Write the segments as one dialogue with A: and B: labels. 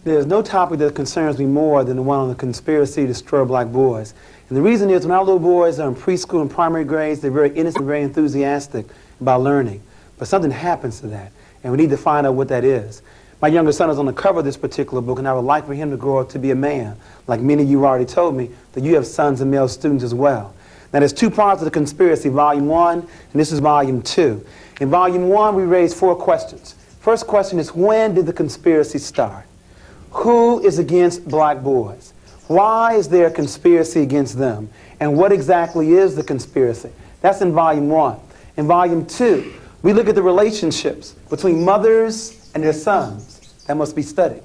A: There's no topic that concerns me more than the one on the conspiracy to destroy black boys. And the reason is when our little boys are in preschool and primary grades, they're very innocent, very enthusiastic about learning. But something happens to that, and we need to find out what that is. My younger son is on the cover of this particular book, and I would like for him to grow up to be a man. Like many of you already told me, that you have sons and male students as well. Now there's two parts of the conspiracy, Volume 1, and this is Volume 2. In Volume 1, we raised 4 questions. First question is, when did the conspiracy start? Who is against black boys? Why is there a conspiracy against them? And what exactly is the conspiracy? That's in Volume 1. In Volume 2, we look at the relationships between mothers and their sons. That must be studied.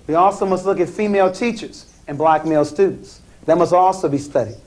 A: We also must look at female teachers and black male students. That must also be studied.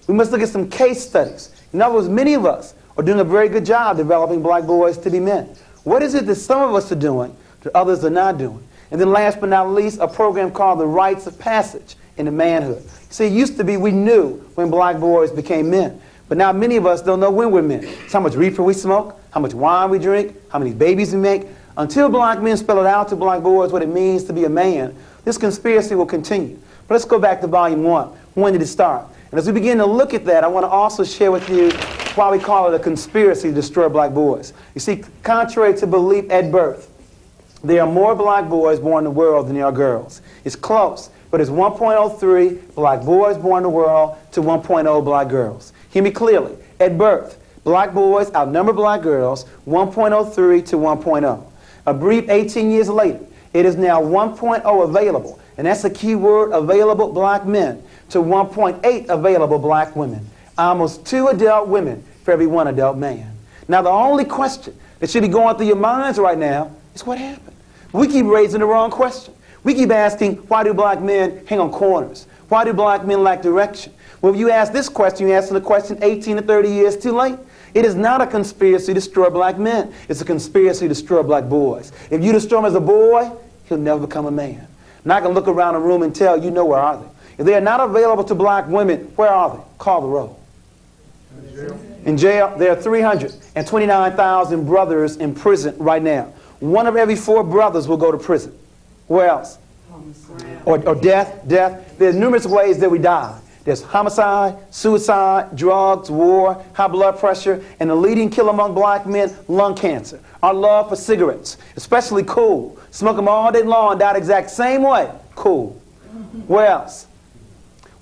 A: We must look at some case studies. In other words, many of us are doing a very good job developing black boys to be men. What is it that some of us are doing that others are not doing? And then last but not least, a program called the Rites of Passage into Manhood. See, it used to be we knew when black boys became men. But now many of us don't know when we're men. It's how much reefer we smoke, how much wine we drink, how many babies we make. Until black men spell it out to black boys what it means to be a man, this conspiracy will continue. But let's go back to Volume 1. When did it start? And as we begin to look at that, I want to also share with you why we call it a conspiracy to destroy black boys. You see, contrary to belief at birth, there are more black boys born in the world than there are girls. It's close, but it's 1.03 black boys born in the world to 1.0 black girls. Hear me clearly. At birth, black boys outnumber black girls 1.03 to 1.0. A brief 18 years later, it is now 1.0 available, and that's a key word, available black men, to 1.8 available black women. Almost 2 adult women for every 1 adult man. Now the only question that should be going through your minds right now is what happened? We keep raising the wrong question. We keep asking, why do black men hang on corners? Why do black men lack direction? Well, if you ask this question, you're asking the question 18 to 30 years too late. It is not a conspiracy to destroy black men. It's a conspiracy to destroy black boys. If you destroy him as a boy, he'll never become a man. I'm not going to look around the room and tell you know where are they. If they are not available to black women, where are they? Call the roll. In jail, there are 329,000 brothers in prison right now. 1 of every 4 brothers will go to prison. Where else? Or death. There's numerous ways that we die. There's homicide, suicide, drugs, war, high blood pressure, and the leading killer among black men, lung cancer. Our love for cigarettes, especially cool. Smoke them all day long, die the exact same way. Cool. Where else?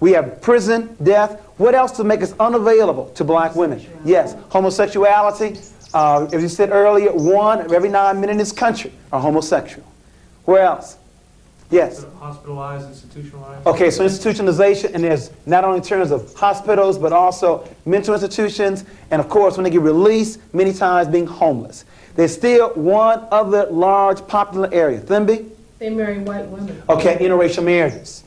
A: We have prison, death. What else to make us unavailable to black women? Yes, homosexuality. As you said earlier, 1 of every 9 men in this country are homosexual. Where else? Yes.
B: Hospitalized, institutionalized.
A: Okay, so institutionalization, and there's not only in terms of hospitals, but also mental institutions, and of course, when they get released, many times being homeless. There's still one other large popular area. Thimby?
C: They marry white women.
A: Okay, interracial marriages.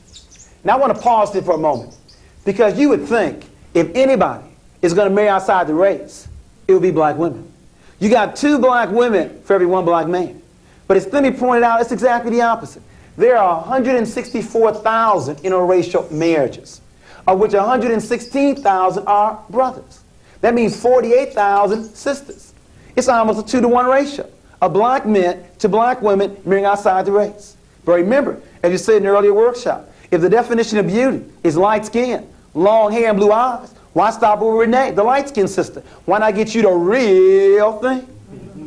A: Now I want to pause there for a moment, because you would think if anybody is going to marry outside the race, it would be black women. You got 2 black women for every 1 black man. But as Thimby pointed out, it's exactly the opposite. There are 164,000 interracial marriages, of which 116,000 are brothers. That means 48,000 sisters. It's almost a 2-to-1 ratio of black men to black women marrying outside the race. But remember, as you said in the earlier workshop, if the definition of beauty is light skin, long hair, and blue eyes, why stop with Renee, the light-skinned sister? Why not get you the real thing?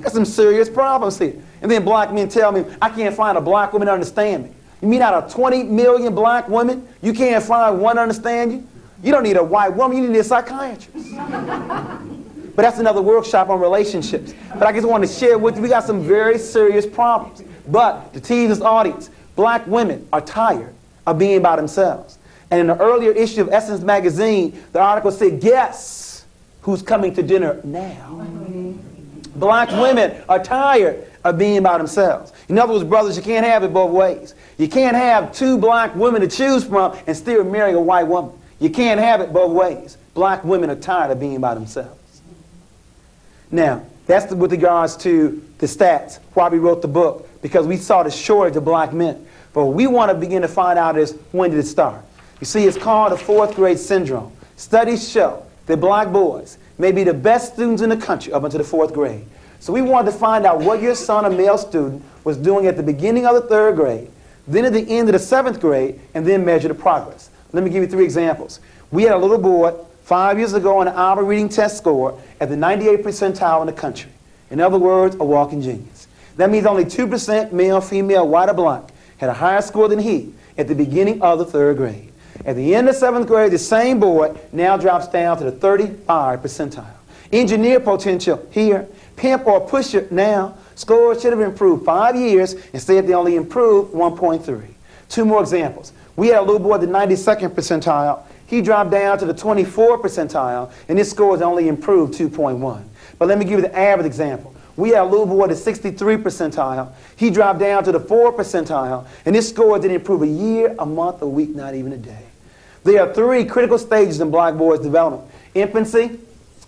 A: Got some serious problems here. And then black men tell me, I can't find a black woman to understand me. You mean out of 20 million black women, you can't find one to understand you? You don't need a white woman, you need a psychiatrist. But that's another workshop on relationships. But I just want to share with you, we got some very serious problems. But to tease this audience, black women are tired of being by themselves. And in the earlier issue of Essence magazine, the article said, guess who's coming to dinner now? Black women are tired of being by themselves. In other words, brothers, you can't have it both ways. You can't have 2 black women to choose from and still marry a white woman. You can't have it both ways. Black women are tired of being by themselves. Now, that's with regards to the stats, why we wrote the book, because we saw the shortage of black men. But what we want to begin to find out is, when did it start? You see, it's called the 4th grade syndrome. Studies show that black boys may be the best students in the country up until the 4th grade. So we wanted to find out what your son, a male student, was doing at the beginning of the 3rd grade then at the end of the 7th grade, and then measure the progress. Let me give you 3 examples. We had a little boy 5 years ago on the Alba reading test score at the 98th percentile in the country. In other words, a walking genius. That means only 2% male, female, white, or black had a higher score than he at the beginning of the 3rd grade. At the end of 7th grade, the same boy now drops down to the 35th percentile. Engineer potential here, pimp or pusher now. Scores should have improved 5 years. Instead, they only improved 1.3. 2 more examples. We had a little boy at the 92nd percentile. He dropped down to the 24th percentile, and his scores only improved 2.1. But let me give you the average example. We had a little boy at the 63rd percentile. He dropped down to the 4th percentile, and his score didn't improve a year, a month, a week, not even a day. There are 3 critical stages in black boys' development. Infancy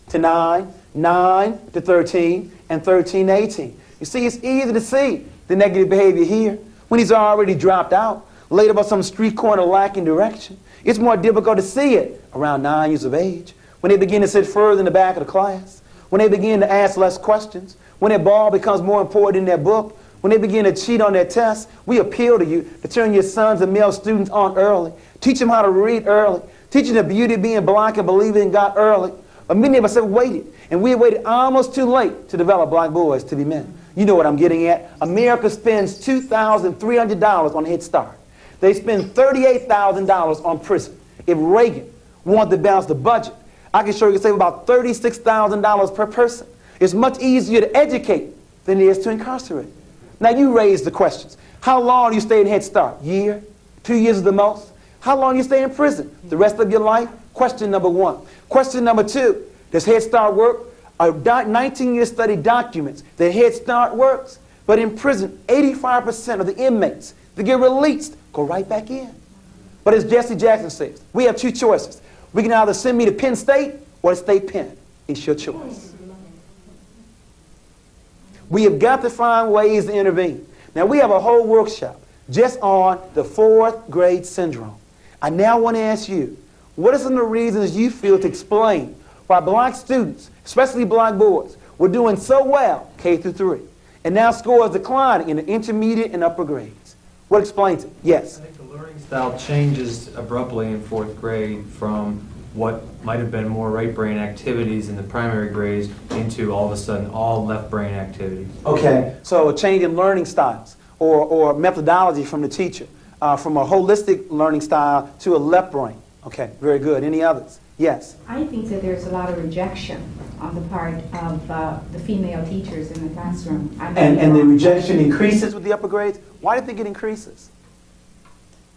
A: to 9, 9 to 13, and 13 to 18. You see, it's easy to see the negative behavior here when he's already dropped out, laid up on some street corner lacking direction. It's more difficult to see it around 9 years of age, when they begin to sit further in the back of the class, when they begin to ask less questions, when their ball becomes more important than their book, when they begin to cheat on their tests. We appeal to you to turn your sons and male students on early. Teach them how to read early. Teach them the beauty of being black and believing in God early. But many of us have waited, and we have waited almost too late to develop black boys to be men. You know what I'm getting at. America spends $2,300 on Head Start. They spend $38,000 on prison. If Reagan wanted to balance the budget, I can show you save about $36,000 per person. It's much easier to educate than it is to incarcerate. Now you raise the questions. How long do you stay in Head Start? Year? 2 years is the most? How long do you stay in prison? The rest of your life? Question number 1. Question number 2, does Head Start work? A 19-year study documents that Head Start works, but in prison, 85% of the inmates that get released go right back in. But as Jesse Jackson says, we have 2 choices. We can either send me to Penn State or to State Penn. It's your choice. We have got to find ways to intervene. Now, we have a whole workshop just on the 4th grade syndrome. I now want to ask you, what are some of the reasons you feel to explain why black students, especially black boys, were doing so well K through 3, and now scores declining in the intermediate and upper grades? What explains it? Yes?
B: I think the learning style changes abruptly in 4th grade from what might have been more right brain activities in the primary grades into all of a sudden all left brain activities.
A: Okay, so a change in learning styles or methodology from the teacher, from a holistic learning style to a left brain. Okay, very good. Any others? Yes?
C: I think that there's a lot of rejection on the part of the female teachers in the classroom.
A: And the rejection increases with the upper grades? Why do you think it increases?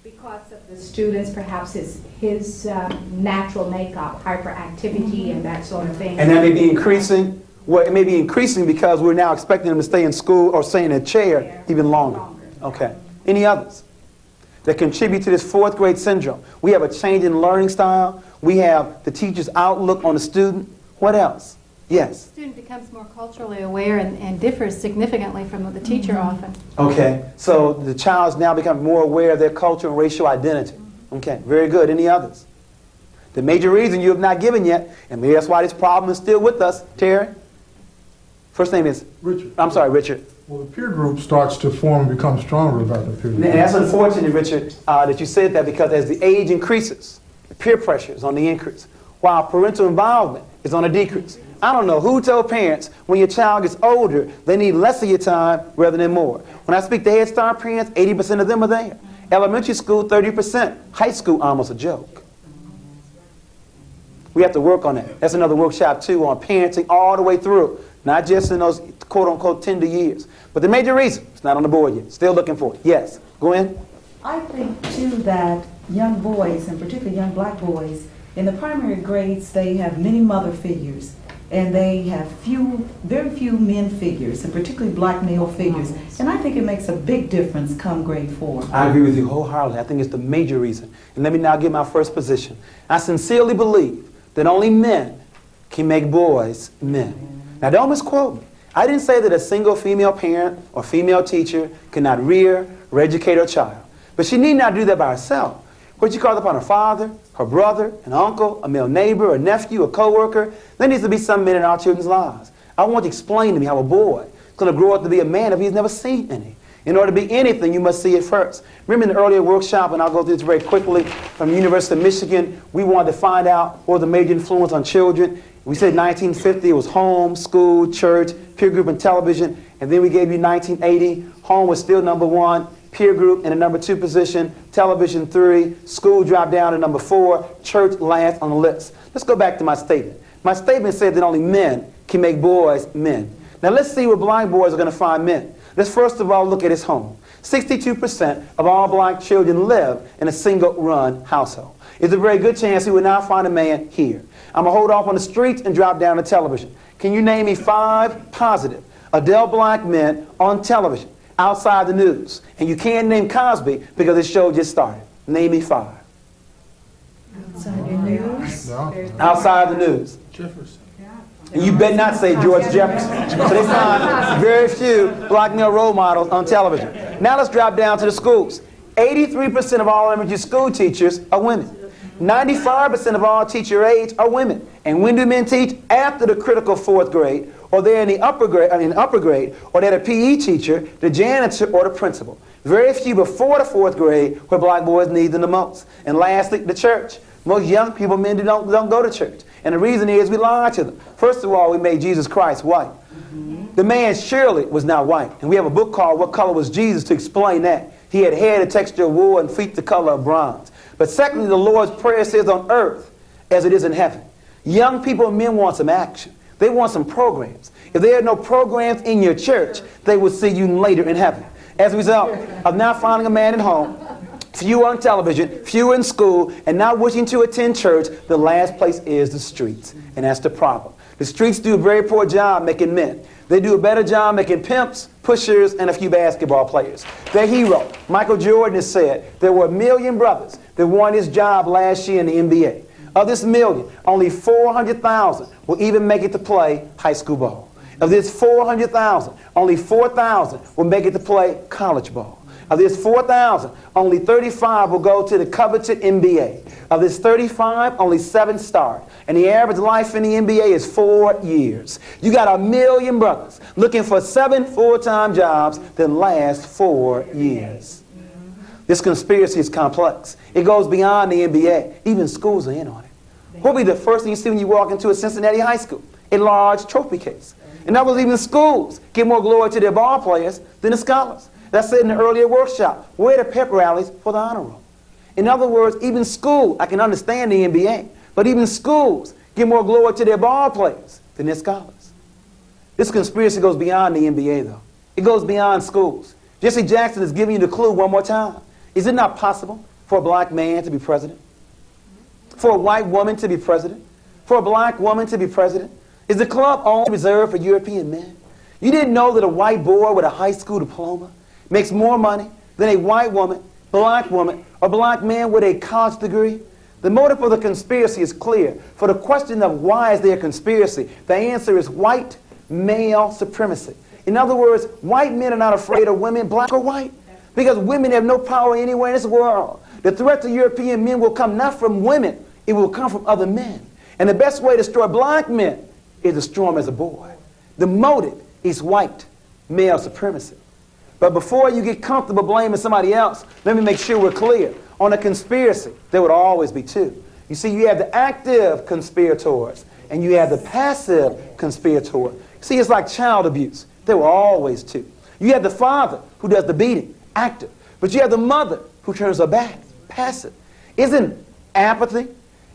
C: Because of the students, perhaps his natural makeup, hyperactivity and that sort of thing.
A: And that may be increasing? Well, it may be increasing because we're now expecting them to stay in school or stay in a chair even longer. Okay. Any others that contribute to this 4th grade syndrome? We have a change in learning style. We have the teacher's outlook on the student. What else? Yes?
D: The student becomes more culturally aware and differs significantly from the teacher often.
A: Okay, so the child's now becoming more aware of their culture and racial identity. Okay, very good. Any others? The major reason you have not given yet, and maybe that's why this problem is still with us, Terry? First name is?
E: Richard.
A: I'm sorry, Richard.
E: Well, the peer group starts to form and become stronger about the peer group.
A: And that's unfortunate, Richard, that you said that, because as the age increases, peer pressure is on the increase, while parental involvement is on a decrease. I don't know who told parents when your child gets older, they need less of your time rather than more. When I speak to Head Start parents, 80% of them are there. Elementary school, 30%. High school, almost a joke. We have to work on that. That's another workshop, too, on parenting all the way through. Not just in those quote-unquote tender years. But the major reason, it's not on the board yet. Still looking for it. Yes, go in.
F: I think, too, that young boys, and particularly young black boys, in the primary grades, they have many mother figures. And they have very few men figures, and particularly black male figures. And I think it makes a big difference come grade 4.
A: I agree with you wholeheartedly. I think it's the major reason. And let me now give my first position. I sincerely believe that only men can make boys men. Now don't misquote me. I didn't say that a single female parent or female teacher cannot rear or educate her child. But she need not do that by herself. What she calls upon her father, her brother, an uncle, a male neighbor, a nephew, a co-worker. There needs to be some men in our children's lives. I want you to explain to me how a boy is going to grow up to be a man if he's never seen any. In order to be anything, you must see it first. Remember in the earlier workshop, and I'll go through this very quickly, from the University of Michigan, we wanted to find out what was the major influence on children. We said 1950 it was home, school, church, peer group, and television. And then we gave you 1980. Home was still number 1, peer group in the number 2 position, television 3, school dropped down to number 4, church last on the list. Let's go back to my statement. My statement said that only men can make boys men. Now let's see where black boys are going to find men. Let's first of all look at his home. 62% of all black children live in a single-run household. It's a very good chance he will now find a man here. I'm going to hold off on the streets and drop down to television. Can you name me 5 positive adult black men on television outside the news? And you can't name Cosby because the show just started. Name me 5.
F: Outside the news?
E: No.
A: Outside the news.
E: Jefferson.
A: And you better not say George Jefferson. So they find very few black male role models on television. Now let's drop down to the schools. 83% of all elementary school teachers are women. 95% of all teacher aides are women. And when do men teach? After the critical 4th grade, or they're in the upper grade, or they're the PE teacher, the janitor, or the principal. Very few before the 4th grade where black boys need them the most. And lastly, the church. Most young people, men don't go to church. And the reason is we lie to them. First of all, we made Jesus Christ white. The man surely was not white. And we have a book called What Color Was Jesus to explain that. He had hair the texture of wool and feet the color of bronze. But secondly, the Lord's Prayer says on earth as it is in heaven. Young people and men want some action. They want some programs. If there are no programs in your church, they will see you later in heaven. As a result of not finding a man at home, few on television, few in school, and not wishing to attend church, the last place is the streets. And that's the problem. The streets do a very poor job making men. They do a better job making pimps, pushers, and a few basketball players. Their hero, Michael Jordan, has said there were 1 million brothers that won his job last year in the NBA. Of this million, only 400,000 will even make it to play high school ball. Of this 400,000, only 4,000 will make it to play college ball. Of this 4,000, only 35 will go to the coveted NBA. Of this 35, only 7 start. And the average life in the NBA is 4 years. You got 1 million brothers looking for 7 full-time jobs that last 4 years. This conspiracy is complex. It goes beyond the NBA. Even schools are in on it. What will be the first thing you see when you walk into a Cincinnati high school? A large trophy case. In other words, even schools give more glory to their ball players than the scholars. That's said in the earlier workshop. Where are the pep rallies for the honor roll? In other words, even school, I can understand the NBA, but even schools give more glory to their ball players than their scholars. This conspiracy goes beyond the NBA, though. It goes beyond schools. Jesse Jackson is giving you the clue one more time. Is it not possible for a black man to be president? For a white woman to be president? For a black woman to be president? Is the club only reserved for European men? You didn't know that a white boy with a high school diploma makes more money than a white woman, or black man with a college degree? The motive for the conspiracy is clear. For the question of why is there a conspiracy, the answer is white male supremacy. In other words, white men are not afraid of women, black or white, because women have no power anywhere in this world. The threat to European men will come not from women, it will come from other men. And the best way to destroy black men is to destroy them as a boy. The motive is white male supremacy. But before you get comfortable blaming somebody else, let me make sure we're clear. On a conspiracy, there would always be 2. You see, you have the active conspirators, and you have the passive conspirator. See, it's like child abuse. There were always 2. You have the father who does the beating, active. But you have the mother who turns her back, passive. Isn't apathy,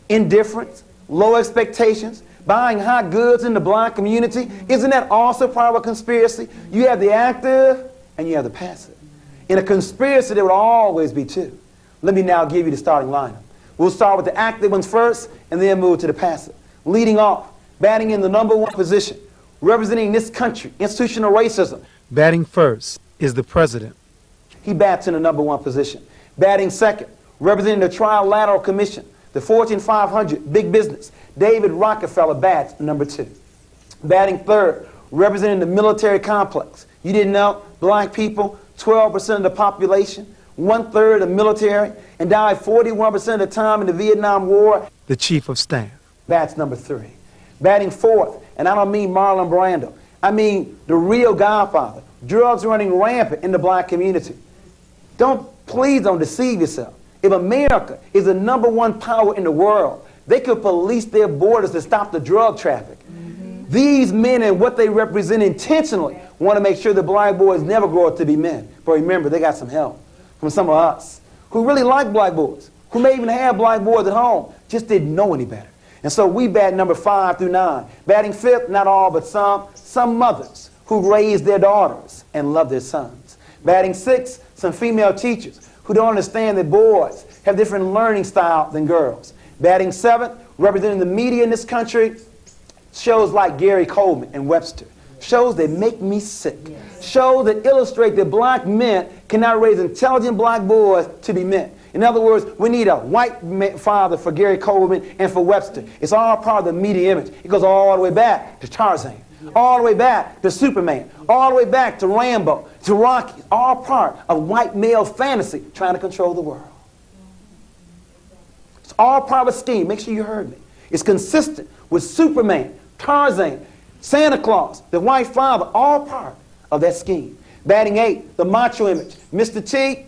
A: indifference, low expectations, buying hot goods in the black community, isn't that also part of a conspiracy? You have the active and you have the passive. In a conspiracy, there will always be 2. Let me now give you the starting lineup. We'll start with the active ones first and then move to the passive. Leading off, batting in the number 1 position, representing this country, institutional racism. Batting first is the president. He bats in the number 1 position. Batting second, representing the Trilateral Commission, the Fortune 500, big business. David Rockefeller bats number 2. Batting third, representing the military complex. You didn't know? Black people, 12% of the population, 1/3 of the military, and died 41% of the time in the Vietnam War. The Chief of Staff. Bats number 3. Batting fourth, and I don't mean Marlon Brando. I mean the real Godfather, Drugs running rampant in the black community. Please don't deceive yourself. If America is the #1 power in the world, they could police their borders to stop the drug traffic. These men and what they represent intentionally want to make sure that black boys never grow up to be men. But remember, they got some help from some of us who really like black boys, who may even have black boys at home, just didn't know any better. And so we bat number 5 through 9. Batting 5th, not all, but some mothers who raise their daughters and love their sons. Batting 6, some female teachers who don't understand that boys have different learning style than girls. Batting 7, representing the media in this country, shows like Gary Coleman and Webster. Shows that make me sick. Shows that illustrate that black men cannot raise intelligent black boys to be men. In other words, we need a white father for Gary Coleman and for Webster. It's all part of the media image. It goes all the way back to Tarzan, all the way back to Superman, all the way back to Rambo, to Rocky. All part of white male fantasy trying to control the world. It's all part of a scheme. Make sure you heard me. It's consistent with Superman, Tarzan, Santa Claus, the white father, all part of that scheme. Batting 8, the macho image, Mr. T,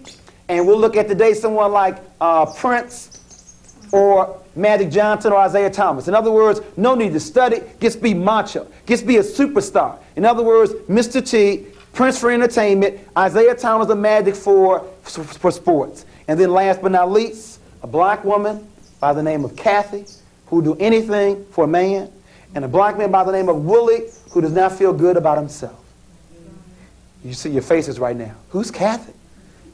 A: and we'll look at today someone like Prince or Magic Johnson or Isaiah Thomas. In other words, no need to study, just be macho, just be a superstar. In other words, Mr. T, Prince for entertainment, Isaiah Thomas, the Magic for sports. And then last but not least, a black woman by the name of Kathy, who do anything for a man, and a black man by the name of Willie, who does not feel good about himself. You see your faces right now. Who's Kathy?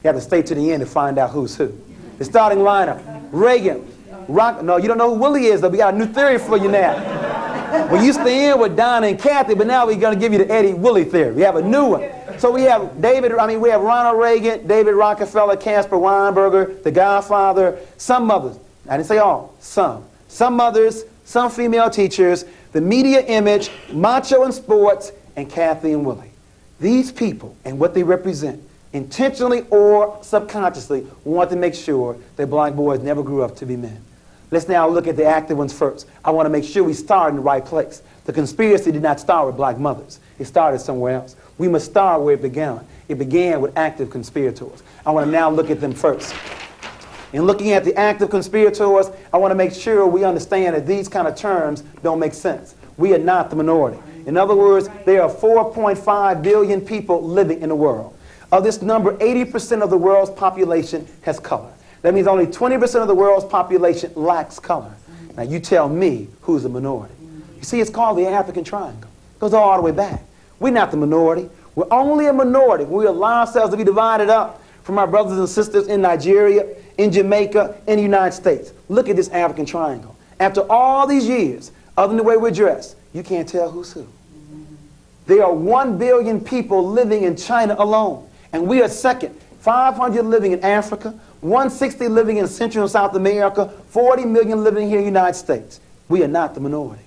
A: You have to stay to the end to find out who's who. The starting lineup: Reagan, Rock. No, you don't know who Willie is, though. We got a new theory for you now. We used to end with Donna and Kathy, but now we're going to give you the Eddie Willie theory. We have a new one. So we have we have Ronald Reagan, David Rockefeller, Caspar Weinberger, the Godfather, some mothers. I didn't say all, some. Some mothers, some female teachers, the media image, macho in sports, and Kathy and Willie. These people and what they represent, intentionally or subconsciously, want to make sure that black boys never grew up to be men. Let's now look at the active ones first. I want to make sure we start in the right place. The conspiracy did not start with black mothers. It started somewhere else. We must start where it began. It began with active conspirators. I want to now look at them first. In looking at the active conspirators, I want to make sure we understand that these kind of terms don't make sense. We are not the minority. In other words, there are 4.5 billion people living in the world. Of this number, 80% of the world's population has color. That means only 20% of the world's population lacks color. Now you tell me who's the minority. You see, it's called the African Triangle. It goes all the way back. We're not the minority. We're only a minority when we allow ourselves to be divided up from our brothers and sisters in Nigeria, in Jamaica, in the United States. Look at this African Triangle. After all these years, other than the way we're dressed, you can't tell who's who. There are 1 billion people living in China alone, and we are second. 500 living in Africa, 160 living in Central and South America, 40 million living here in the United States. We are not the minority.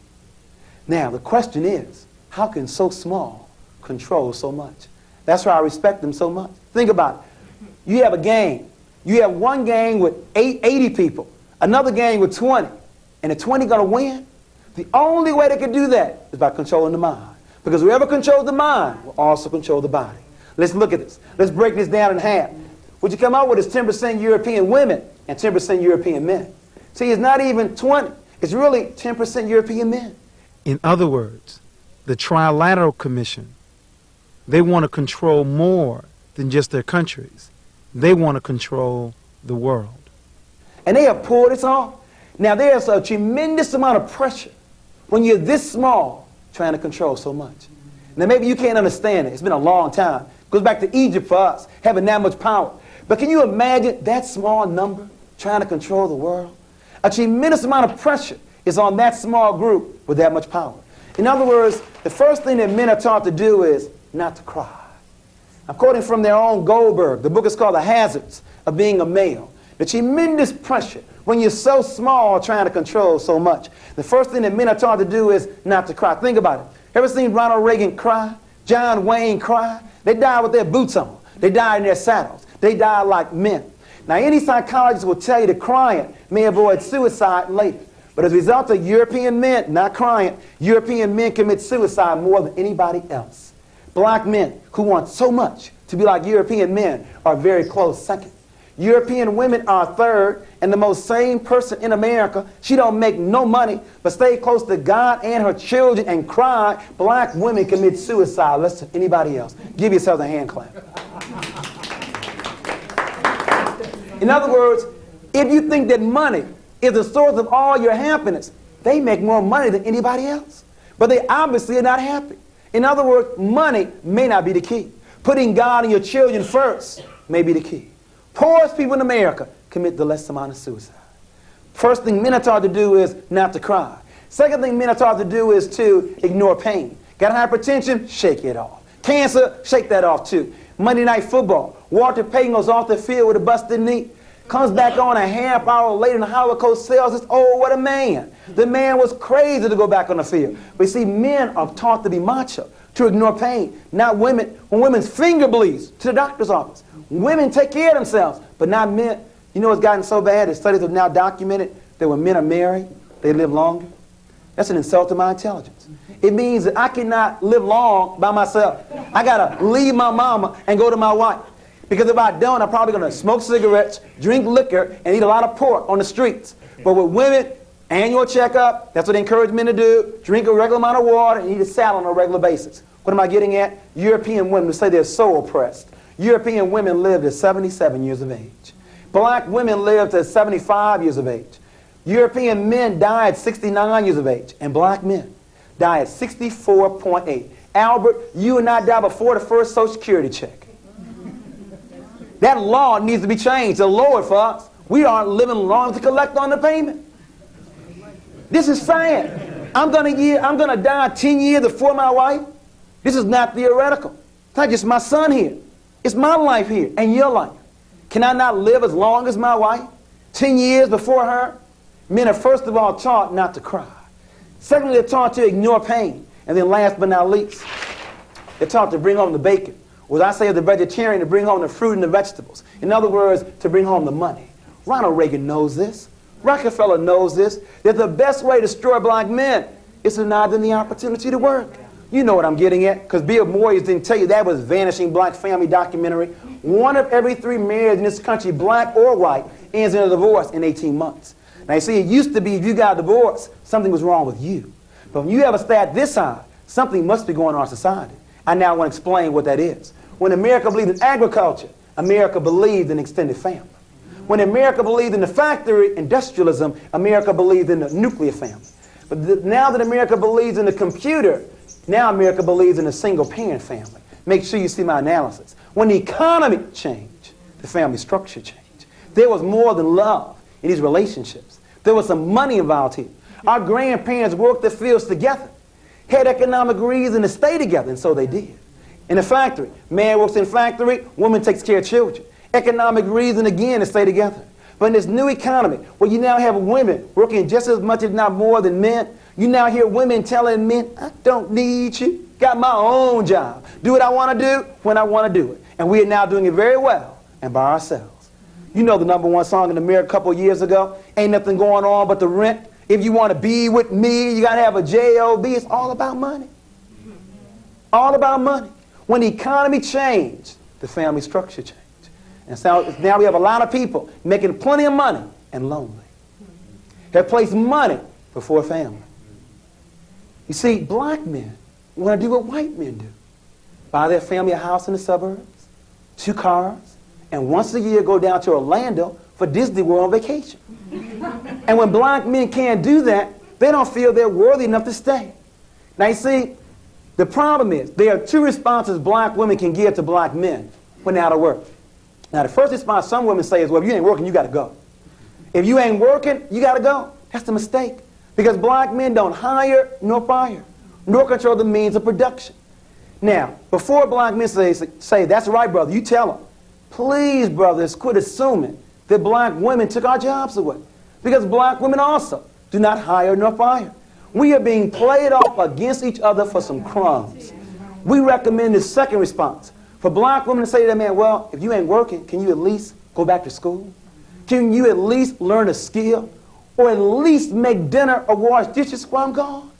A: Now, the question is, how can so small control so much? That's why I respect them so much. Think about it. You have a gang. You have one gang with 80 people, another gang with 20, and the 20 going to win? The only way they can do that is by controlling the mind. Because whoever controls the mind will also control the body. Let's look at this. Let's break this down in half. What you come up with is 10% European women and 10% European men. See, it's not even 20. It's really 10% European men. In other words, the Trilateral Commission, they want to control more than just their countries. They want to control the world. And they have pulled this off. Now, there's a tremendous amount of pressure when you're this small trying to control so much. Now, maybe you can't understand it. It's been a long time. It goes back to Egypt for us, having that much power. But can you imagine that small number trying to control the world? A tremendous amount of pressure is on that small group with that much power. In other words, the first thing that men are taught to do is not to cry. I'm quoting from their own Goldberg. The book is called The Hazards of Being a Male. The tremendous pressure when you're so small trying to control so much. The first thing that men are taught to do is not to cry. Think about it. Ever seen Ronald Reagan cry? John Wayne cry? They died with their boots on. They died in their saddles. They died like men. Now, any psychologist will tell you that crying may avoid suicide later. But as a result of European men not crying, European men commit suicide more than anybody else. Black men who want so much to be like European men are very close second. European women are third, and the most sane person in America, she don't make no money, but stay close to God and her children and cry. Black women commit suicide less than anybody else. Give yourselves a hand clap. In other words, if you think that money is the source of all your happiness, they make more money than anybody else. But they obviously are not happy. In other words, money may not be the key. Putting God and your children first may be the key. Poorest people in America commit the less amount of suicide. First thing men are taught to do is not to cry. Second thing men are taught to do is to ignore pain. Got hypertension? Shake it off. Cancer? Shake that off too. Monday Night Football. Walter Payton goes off the field with a busted knee. Comes back on a half hour later and Howard Coach sells us. Oh, what a man. The man was crazy to go back on the field. But you see, men are taught to be macho, to ignore pain. Not women. When women's finger bleeds, to the doctor's office. Women take care of themselves, but not men. You know it's gotten so bad that studies have now documented that when men are married, they live longer. That's an insult to my intelligence. It means that I cannot live long by myself. I got to leave my mama and go to my wife. Because if I don't, I'm probably going to smoke cigarettes, drink liquor, and eat a lot of pork on the streets. But with women, annual checkup, that's what they encourage men to do. Drink a regular amount of water and eat a salad on a regular basis. What am I getting at? European women say they're so oppressed. European women live to 77 years of age. Black women live to 75 years of age. European men die at 69 years of age, and black men die at 64.8. Albert, you and I die before the first Social Security check. That law needs to be changed to lower for us. We aren't living long to collect on the payment. This is sad. I'm gonna die 10 years before my wife. This is not theoretical. It's not just my son here. It's my life here and your life. Can I not live as long as my wife? 10 years before her? Men are first of all taught not to cry. Secondly, they're taught to ignore pain. And then last but not least, they're taught to bring home the bacon. Or as I say as a vegetarian, to bring home the fruit and the vegetables. In other words, to bring home the money. Ronald Reagan knows this. Rockefeller knows this. That the best way to destroy black men is to deny them the opportunity to work. You know what I'm getting at, because Bill Moyers didn't tell you that was Vanishing Black Family documentary. 1 of every 3 marriages in this country, black or white, ends in a divorce in 18 months. Now you see, it used to be if you got a divorce, something was wrong with you. But when you have a stat this high, something must be going on in society. I now want to explain what that is. When America believed in agriculture, America believed in extended family. When America believed in the factory, industrialism, America believed in the nuclear family. But now that America believes in the computer, now America believes in a single-parent family. Make sure you see my analysis. When the economy changed, the family structure changed. There was more than love in these relationships. There was some money involved here. Our grandparents worked the fields together, had economic reason to stay together, and so they did. In a factory, man works in factory, woman takes care of children. Economic reason again to stay together. But in this new economy, where you now have women working just as much, if not more, than men, you now hear women telling men, I don't need you. Got my own job. Do what I want to do when I want to do it. And we are now doing it very well and by ourselves. You know the #1 song in America a couple of years ago, Ain't Nothing Going On But the Rent. If you want to be with me, you got to have a J-O-B. It's all about money. All about money. When the economy changed, the family structure changed. And so now we have a lot of people making plenty of money and lonely. They place money before family. You see, black men want to do what white men do. Buy their family a house in the suburbs, 2 cars, and once a year go down to Orlando for Disney World vacation. And when black men can't do that, they don't feel they're worthy enough to stay. Now you see, the problem is there are 2 responses black women can give to black men when they're out of work. Now the first response some women say is, well, if you ain't working, you got to go. If you ain't working, you got to go. That's the mistake. Because black men don't hire nor fire, nor control the means of production. Now, before black men say that's right, brother, you tell them. Please, brothers, quit assuming that black women took our jobs away. Because black women also do not hire nor fire. We are being played off against each other for some crumbs. We recommend the second response. For black women to say to that man, well, if you ain't working, can you at least go back to school? Can you at least learn a skill? Or at least make dinner or wash dishes while I'm gone?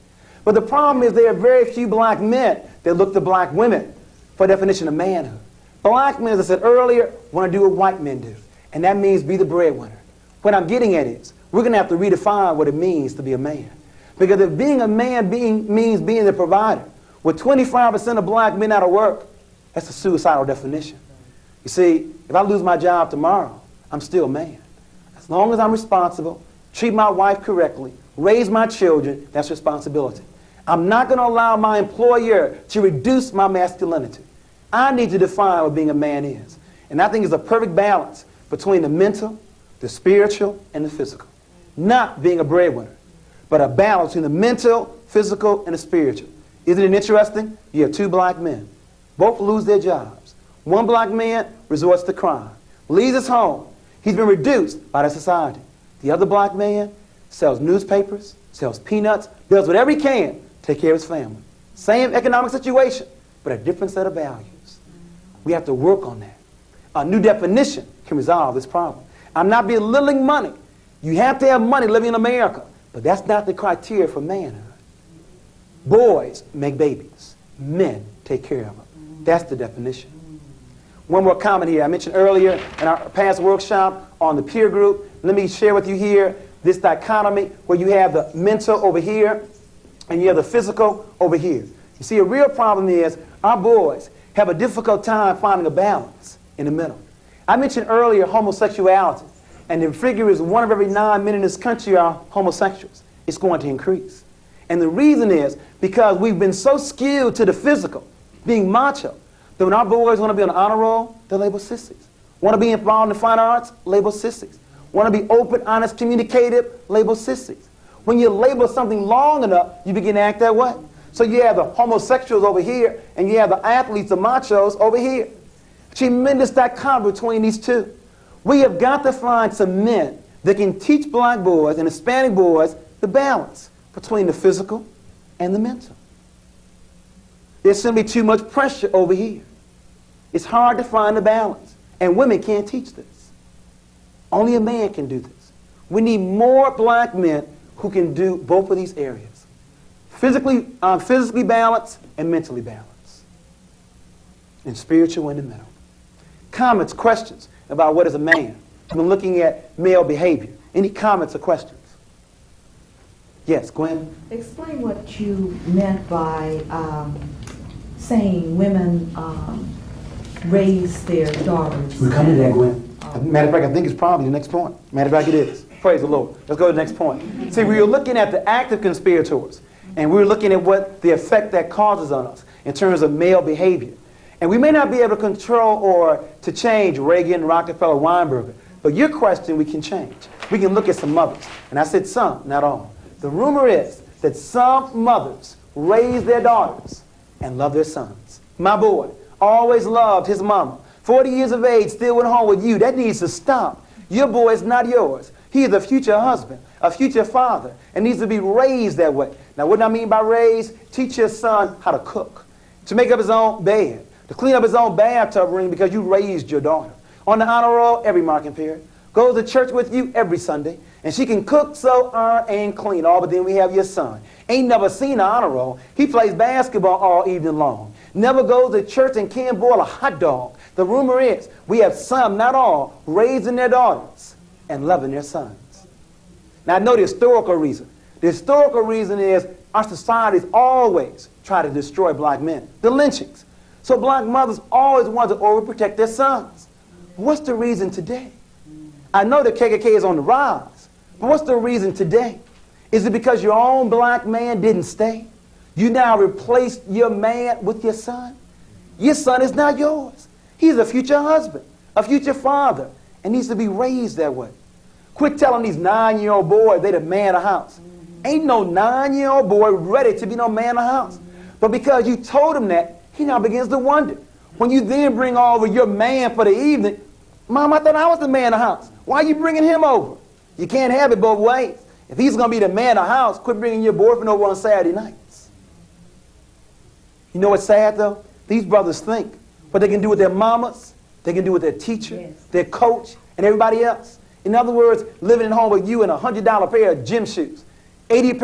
A: But the problem is there are very few black men that look to black women for a definition of manhood. Black men, as I said earlier, want to do what white men do, and that means be the breadwinner. What I'm getting at is, we're going to have to redefine what it means to be a man. Because if being a man means being the provider, with 25% of black men out of work, that's a suicidal definition. You see, if I lose my job tomorrow, I'm still a man. As long as I'm responsible, treat my wife correctly, raise my children, that's responsibility. I'm not going to allow my employer to reduce my masculinity. I need to define what being a man is. And I think it's a perfect balance between the mental, the spiritual, and the physical. Not being a breadwinner, but a balance between the mental, physical, and the spiritual. Isn't it interesting? You have two black men. Both lose their jobs. One black man resorts to crime, leaves his home. He's been reduced by the society. The other black man sells newspapers, sells peanuts, does whatever he can to take care of his family. Same economic situation, but a different set of values. We have to work on that. A new definition can resolve this problem. I'm not belittling money. You have to have money living in America, but that's not the criteria for manhood. Boys make babies. Men take care of them. That's the definition. One more comment here. I mentioned earlier in our past workshop on the peer group. Let me share with you here this dichotomy where you have the mental over here and you have the physical over here. You see, a real problem is our boys have a difficult time finding a balance in the middle. I mentioned earlier homosexuality, and the figure is 1 of every 9 men in this country are homosexuals. It's going to increase. And the reason is because we've been so skewed to the physical, being macho, that when our boys want to be on the honor roll, they're labeled sissies. Want to be involved in the fine arts, labeled sissies. Want to be open, honest, communicative, labeled sissies. When you label something long enough, you begin to act that way. So you have the homosexuals over here, and you have the athletes, the machos, over here. Tremendous dichotomy between these two. We have got to find some men that can teach black boys and Hispanic boys the balance between the physical and the mental. There's simply too much pressure over here. It's hard to find the balance, and women can't teach this. Only a man can do this. We need more black men who can do both of these areas. Physically balanced and mentally balanced. And spiritual in the middle. Comments, questions about what is a man? I've been looking at male behavior. Any comments or questions? Yes, Gwen?
F: Explain what you meant by saying women raise their daughters.
A: We're coming to that, Gwen. Matter of fact, I think it's probably the next point. Matter of fact, it is. Praise the Lord. Let's go to the next point. See, we were looking at the active conspirators, and we were looking at what the effect that causes on us in terms of male behavior. And we may not be able to control or to change Reagan, Rockefeller, Weinberger, but your question we can change. We can look at some mothers. And I said some, not all. The rumor is that some mothers raise their daughters and love their sons. My boy always loved his mama. 40 years of age, still went home with you. That needs to stop. Your boy is not yours. He is a future husband, a future father, and needs to be raised that way. Now, what do I mean by raised? Teach your son how to cook, to make up his own bed, to clean up his own bathtub ring because you raised your daughter. On the honor roll, every marking period. Goes to church with you every Sunday. And she can cook, sew, iron, and clean. All but then we have your son. Ain't never seen an honor roll. He plays basketball all evening long. Never goes to church and can't boil a hot dog. The rumor is we have some, not all, raising their daughters and loving their sons. Now I know the historical reason. The historical reason is our societies always try to destroy black men. The lynchings. So black mothers always want to overprotect their sons. What's the reason today? I know the KKK is on the rise, but what's the reason today? Is it because your own black man didn't stay? You now replaced your man with your son? Your son is not yours. He's a future husband, a future father, and needs to be raised that way. Quit telling these 9-year-old boys they the man of the house. Ain't no 9-year-old boy ready to be no man of the house. But because you told him that, he now begins to wonder. When you then bring over your man for the evening, Mom, I thought I was the man of the house. Why are you bringing him over? You can't have it both ways. If he's going to be the man of the house, quit bringing your boyfriend over on Saturday nights. You know what's sad, though? These brothers think what they can do with their mamas, they can do with their teacher,
F: Yes.
A: their coach, and everybody else. In other words, living at home with you in a $100 pair of gym shoes, $80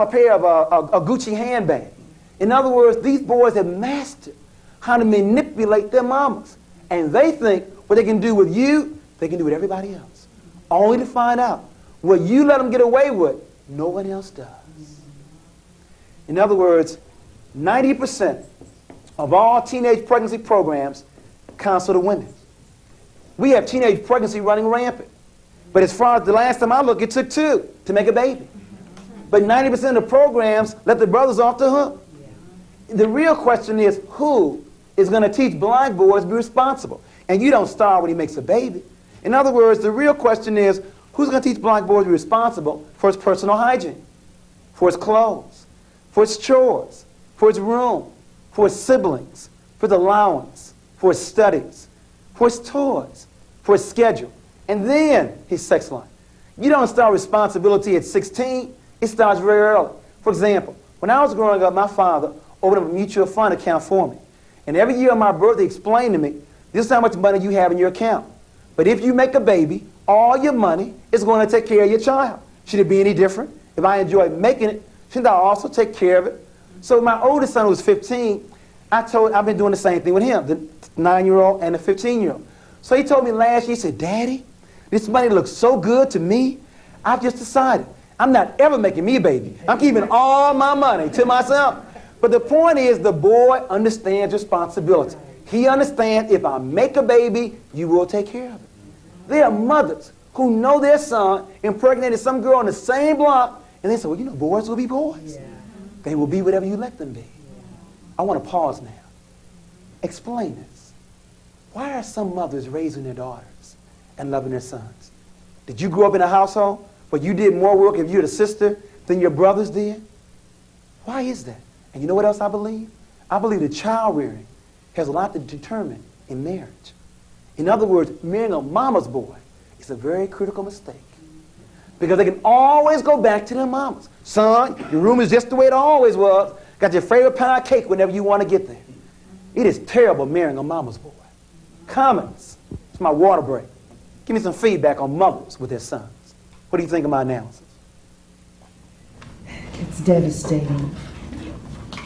A: pair of a Gucci handbag. In other words, these boys have mastered how to manipulate their mamas. And they think what they can do with you, they can do with everybody else. Only to find out what you let them get away with, no one else does. In other words, 90% of all teenage pregnancy programs counsel the women. We have teenage pregnancy running rampant. But as far as the last time I looked, it took 2 to make a baby. But 90% of the programs let the brothers off the hook. The real question is, who is going to teach black boys to be responsible? And you don't start when he makes a baby. In other words, the real question is, who's going to teach black boys to be responsible for his personal hygiene, for his clothes, for his chores, for his room, for his siblings, for his allowance, for his studies, for his toys, for his schedule, and then his sex life. You don't start responsibility at 16. It starts very early. For example, when I was growing up, my father opened up a mutual fund account for me. And every year on my birthday, he explained to me, this is how much money you have in your account. But if you make a baby, all your money is going to take care of your child. Should it be any different? If I enjoy making it, shouldn't I also take care of it? So my oldest son, who was 15, I've been doing the same thing with him, the 9-year-old and the 15-year-old. So he told me last year, he said, Daddy, this money looks so good to me, I've just decided I'm not ever making me a baby. I'm keeping all my money to myself. But the point is, the boy understands responsibility. He understands if I make a baby, you will take care of it. There are mothers who know their son impregnated some girl on the same block, and they say, well, you know, boys will be boys. Yeah. They will be whatever you let them be. Yeah. I want to pause now. Explain this. Why are some mothers raising their daughters and loving their sons? Did you grow up in a household where you did more work if you're the sister than your brothers did? Why is that? And you know what else I believe? I believe that child rearing has a lot to determine in marriage. In other words, marrying a mama's boy is a very critical mistake. Because they can always go back to their mamas. Son, your room is just the way it always was. Got your favorite pound of cake whenever you want to get there. It is terrible marrying a mama's boy. Comments. It's my water break. Give me some feedback on mothers with their sons. What do you think of my analysis?
F: It's devastating.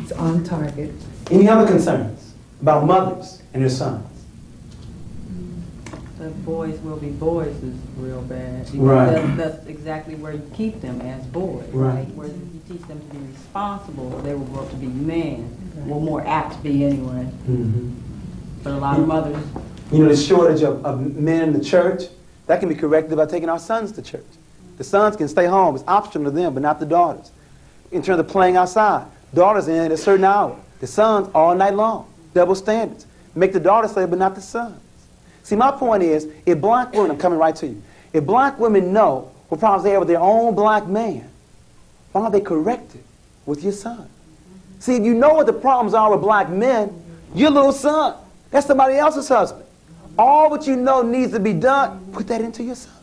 F: It's on target.
A: Any other concerns about mothers and their sons?
G: The boys will be boys is real bad. Because
A: Right.
G: that's exactly where you keep them as boys.
A: Right.
G: Where you teach them to be responsible, they will grow up to be men. Well, more apt to be anyway.
A: Mm-hmm.
G: But a lot of mothers.
A: You know, the shortage of men in the church, that can be corrected by taking our sons to church. The sons can stay home. It's optional to them, but not the daughters. In terms of playing outside, daughters in at a certain hour. The sons all night long. Double standards. Make the daughters say, but not the sons. See, my point is, if black women, I'm coming right to you, if black women know what problems they have with their own black man, why don't they correct it with your son? See, if you know what the problems are with black men, your little son, that's somebody else's husband. All what you know needs to be done, put that into your son.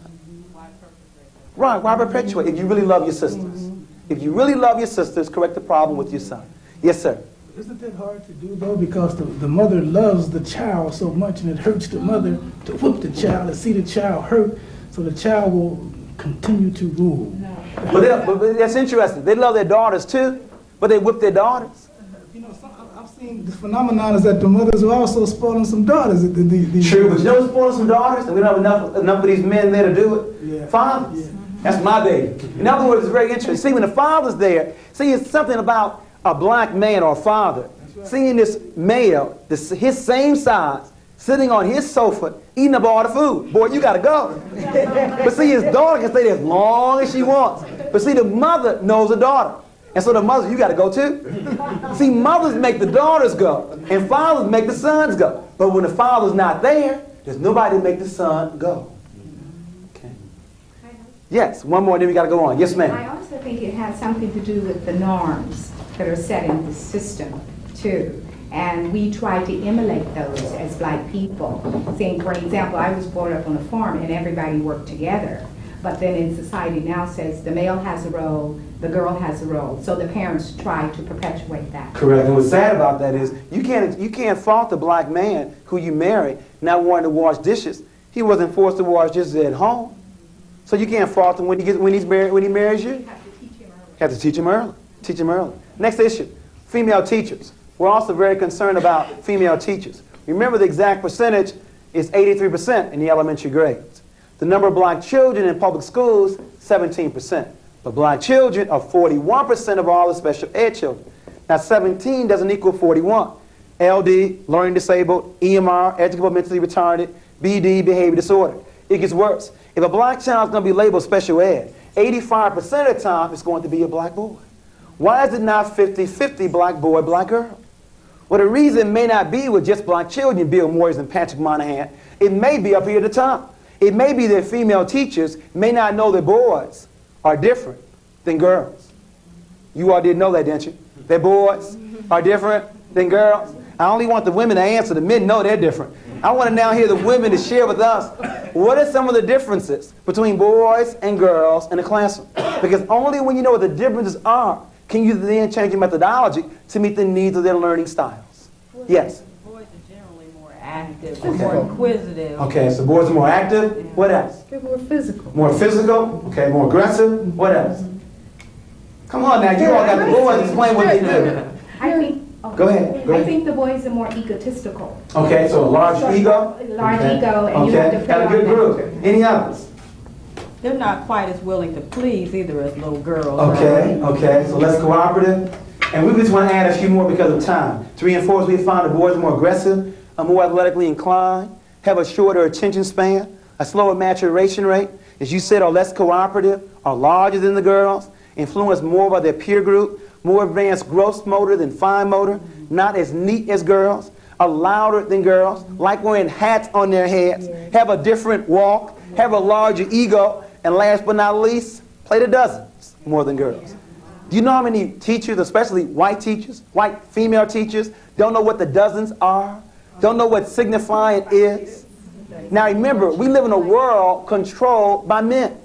A: Right, why perpetuate if you really love your sisters? If you really love your sisters, correct the problem with your son. Yes, sir.
H: Isn't that hard to do, though? Because the mother loves the child so much, and it hurts the mother to whip the child and see the child hurt, so the child will continue to rule.
C: No.
A: But that's interesting. They love their daughters, too, but they whip their daughters.
H: You know, I've seen the phenomenon is that the mothers are also spoiling some daughters.
A: True, but you know what's spoiling some daughters? And we don't have enough of these men there to do it?
H: Yeah.
A: Fathers.
H: Yeah.
A: That's my baby. In other words, it's very interesting. See, when the father's there, see, it's something about a black man or a father seeing this male, his same size, sitting on his sofa, eating up all the food. Boy, you got to go. But see, his daughter can stay there as long as she wants. But see, the mother knows the daughter. And so the mother, you got to go too. See, mothers make the daughters go, and fathers make the sons go. But when the father's not there, there's nobody to make the son go. Okay. Yes, one more, then we got to go on. Yes, ma'am.
C: I also think it has something to do with the norms that are set in the system, too. And we try to emulate those as black people. Saying, for example, I was brought up on a farm and everybody worked together. But then in society now says the male has a role, the girl has a role. So the parents try to perpetuate that.
A: Correct. And what's sad about that is you can't fault the black man who you marry not wanting to wash dishes. He wasn't forced to wash dishes at home. So you can't fault him when he marries you.
C: You have to teach him early.
A: Teach him early. Next issue, female teachers. We're also very concerned about female teachers. Remember, the exact percentage is 83% in the elementary grades. The number of black children in public schools, 17%. But black children are 41% of all the special ed children. Now, 17 doesn't equal 41. LD, learning disabled, EMR, educable mentally retarded, BD, behavior disorder. It gets worse. If a black child is going to be labeled special ed, 85% of the time it's going to be a black boy. Why is it not 50-50 black boy, black girl? Well, the reason may not be with just black children, Bill Moyers and Patrick Monahan. It may be up here at the top. It may be that female teachers may not know that boys are different than girls. You all didn't know that, didn't you? That boys are different than girls. I only want the women to answer. The men know they're different. I want to now hear the women to share with us what are some of the differences between boys and girls in the classroom. Because only when you know what the differences are can you then change your methodology to meet the needs of their learning styles. Yes?
G: Boys are generally more active, more inquisitive.
A: Okay, so boys are more active. What else?
C: They're more physical.
A: More physical. Okay, more aggressive. What else? Come on now, you all got the boys explain what they do.
C: I think.
A: Go ahead.
C: I think the boys are more egotistical.
A: Okay, so a large ego.
C: Large
A: Okay.
C: ego, and you have to
A: Okay,
C: play
A: got a
C: on
A: good
C: that.
A: group. Any others?
G: They're not quite as willing to please either as little girls.
A: Okay, okay, so less cooperative. And we just want to add a few more because of time. To reinforce, we found the boys are more aggressive, are more athletically inclined, have a shorter attention span, a slower maturation rate, as you said, are less cooperative, are larger than the girls, influence more by their peer group, more advanced gross motor than fine motor, not as neat as girls, are louder than girls, like wearing hats on their heads, have a different walk, have a larger ego, and last but not least, play the dozens more than girls. Do you know how many teachers, especially white teachers, white female teachers, don't know what the dozens are, don't know what signifying is? Now remember, we live in a world controlled by men.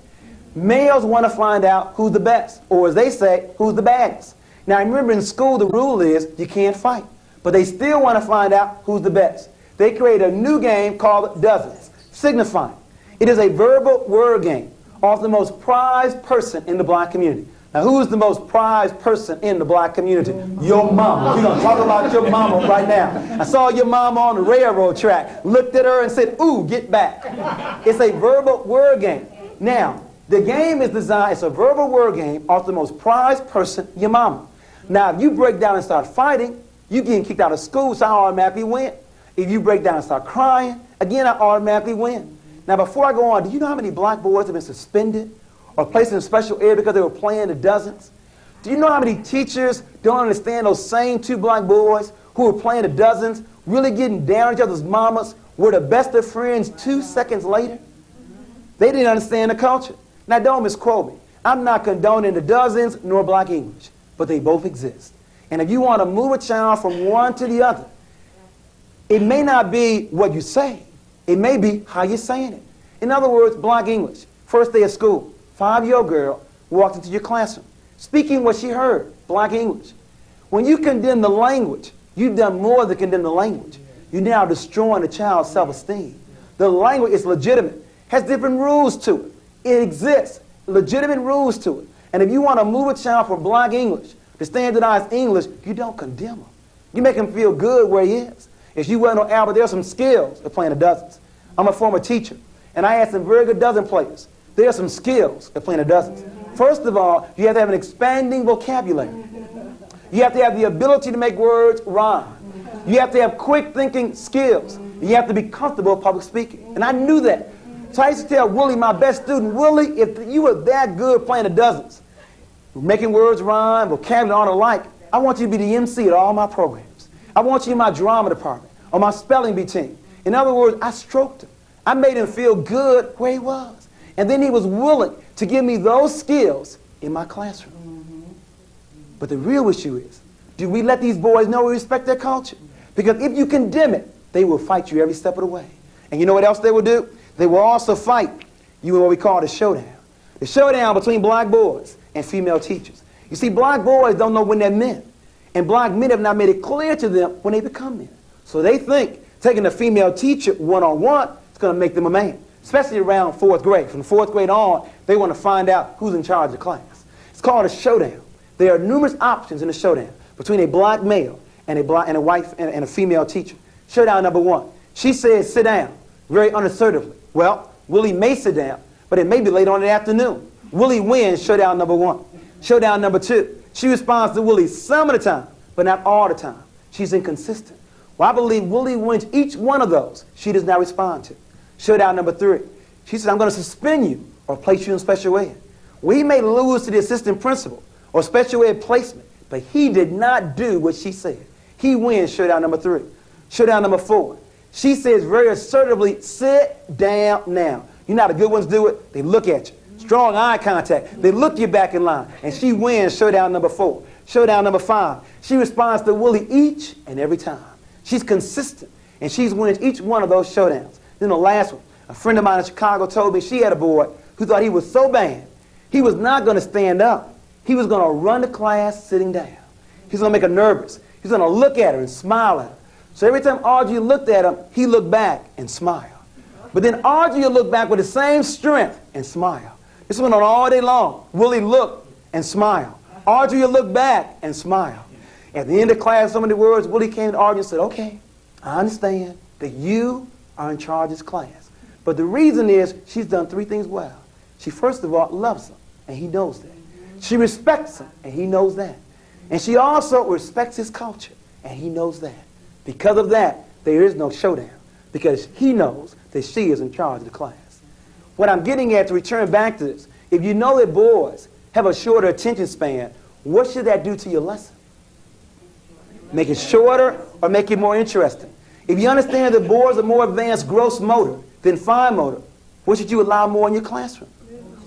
A: Males want to find out who's the best, or as they say, who's the baddest. Now remember, in school the rule is you can't fight, but they still want to find out who's the best. They create a new game called dozens, signifying. It is a verbal word game of the most prized person in the black community. Now who's the most prized person in the black community? Your mama. We're going to talk about your mama right now. I saw your mama on the railroad track, looked at her and said, ooh, get back. It's a verbal word game. Now, the game is designed, it's a verbal word game of the most prized person, your mama. Now, if you break down and start fighting, you getting kicked out of school, so I automatically win. If you break down and start crying, again, I automatically win. Now, before I go on, do you know how many black boys have been suspended or placed in special ed because they were playing the dozens? Do you know how many teachers don't understand those same two black boys who were playing the dozens, really getting down on each other's mamas, were the best of friends 2 seconds later? They didn't understand the culture. Now, don't misquote me. I'm not condoning the dozens nor black English, but they both exist. And if you want to move a child from one to the other, it may not be what you say. It may be how you're saying it. In other words, black English. First day of school, 5-year-old girl walked into your classroom, speaking what she heard, black English. When you condemn the language, you've done more than condemn the language. You're now destroying the child's self-esteem. The language is legitimate, has different rules to it. It exists, legitimate rules to it. And if you want to move a child from black English to standardized English, you don't condemn him. You make him feel good where he is. If you well know, Albert, there are some skills of playing the dozens. I'm a former teacher, and I had some very good dozen players. There are some skills of playing the dozens. First of all, you have to have an expanding vocabulary. You have to have the ability to make words rhyme. You have to have quick thinking skills. You have to be comfortable with public speaking. And I knew that. So I used to tell Willie, my best student, Willie, if you were that good playing the dozens, making words rhyme, vocabulary, all the like, I want you to be the MC at all my programs. I want you in my drama department or my spelling bee team. In other words, I stroked him. I made him feel good where he was. And then he was willing to give me those skills in my classroom. But the real issue is, do we let these boys know we respect their culture? Because if you condemn it, they will fight you every step of the way. And you know what else they will do? They will also fight you in what we call the showdown. The showdown between black boys and female teachers. You see, black boys don't know when they're men. And black men have not made it clear to them when they become men. So they think taking a female teacher one-on-one is going to make them a man, especially around 4th grade. From 4th grade on, they want to find out who's in charge of the class. It's called a showdown. There are numerous options in the showdown between a black male and a female teacher. Showdown number 1. She says, sit down, very unassertively. Well, Willie may sit down, but it may be late on in the afternoon. Willie wins showdown number 1. Showdown number 2. She responds to Willie some of the time, but not all the time. She's inconsistent. Well, I believe Willie wins each one of those she does not respond to. Showdown number 3. She says, I'm going to suspend you or place you in special ed. We may lose to the assistant principal or special ed placement, but he did not do what she said. He wins showdown number 3. Showdown number 4. She says very assertively, sit down now. You know how the good ones do it? They look at you. Strong eye contact. They look you back in line. And she wins showdown number 4. Showdown number 5. She responds to Willie each and every time. She's consistent. And she's wins each one of those showdowns. Then the last one. A friend of mine in Chicago told me she had a boy who thought he was so bad, he was not going to stand up. He was going to run to class sitting down. He's going to make her nervous. He's going to look at her and smile at her. So every time Audrey looked at him, he looked back and smiled. But then Audrey would look back with the same strength and smile. This went on all day long. Willie looked and smiled. Audrey would look back and smile. At the end of class, so many words, Willie came to Audrey and said, okay, I understand that you are in charge of this class. But the reason is she's done 3 things well. She, first of all, loves him, and he knows that. She respects him, and he knows that. And she also respects his culture, and he knows that. Because of that, there is no showdown, because he knows that she is in charge of the class. What I'm getting at, to return back to this, if you know that boys have a shorter attention span, what should that do to your lesson? Make it shorter or make it more interesting? If you understand that boys are more advanced gross motor than fine motor, what should you allow more in your classroom?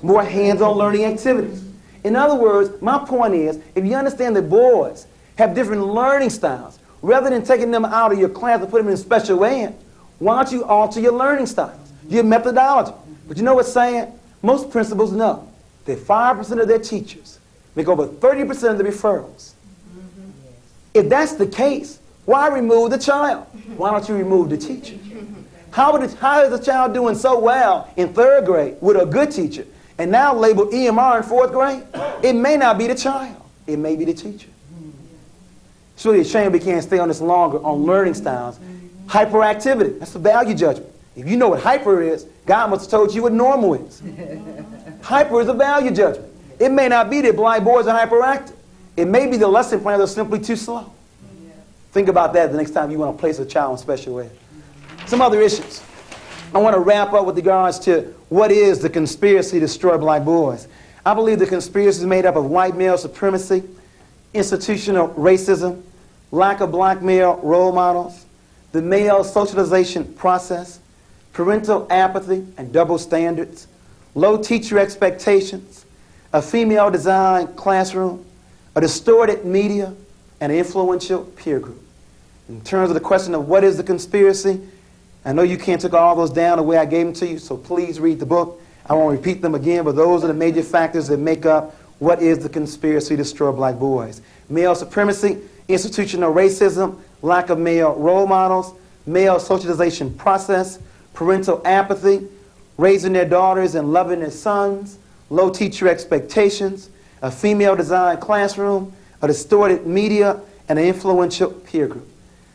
A: More hands-on learning activities. In other words, my point is, if you understand that boys have different learning styles, rather than taking them out of your class and put them in special ed, why don't you alter your learning styles, your methodology? But you know what's saying? Most principals know that 5% of their teachers make over 30% of the referrals. If that's the case, why remove the child? Why don't you remove the teacher? How is the child doing so well in 3rd grade with a good teacher and now labeled EMR in 4th grade? It may not be the child. It may be the teacher. It's really a shame we can't stay on this longer on learning styles. Hyperactivity, that's a value judgment. If you know what hyper is, God must have told you what normal is. Hyper is a value judgment. It may not be that blind boys are hyperactive. It may be the lesson plans are simply too slow. Think about that the next time you want to place a child in special ed. Some other issues. I want to wrap up with regards to what is the conspiracy to destroy black boys. I believe the conspiracy is made up of white male supremacy, institutional racism, lack of black male role models, the male socialization process, parental apathy and double standards, low teacher expectations, a female-designed classroom, a distorted media, and an influential peer group. In terms of the question of what is the conspiracy, I know you can't take all those down the way I gave them to you, so please read the book. I won't repeat them again, but those are the major factors that make up what is the conspiracy to destroy black boys. Male supremacy, institutional racism, lack of male role models, male socialization process, parental apathy, raising their daughters and loving their sons, low teacher expectations, a female-designed classroom, a distorted media, and an influential peer group.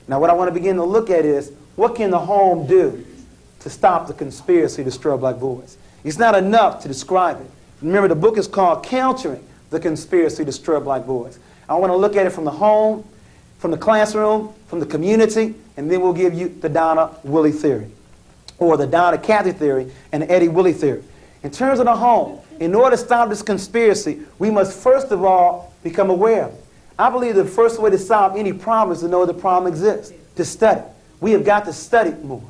A: Now what I want to begin to look at is, what can the home do to stop the conspiracy to destroy black boys? It's not enough to describe it. Remember, the book is called Countering the Conspiracy to Destroy Black Boys. I want to look at it from the home, from the classroom, from the community, and then we'll give you the Donna Willie theory, or the Donna Kathy theory and the Eddie Willie theory. In terms of the home, in order to stop this conspiracy, we must first of all become aware of it. I believe the first way to solve any problem is to know the problem exists, to study. We have got to study more.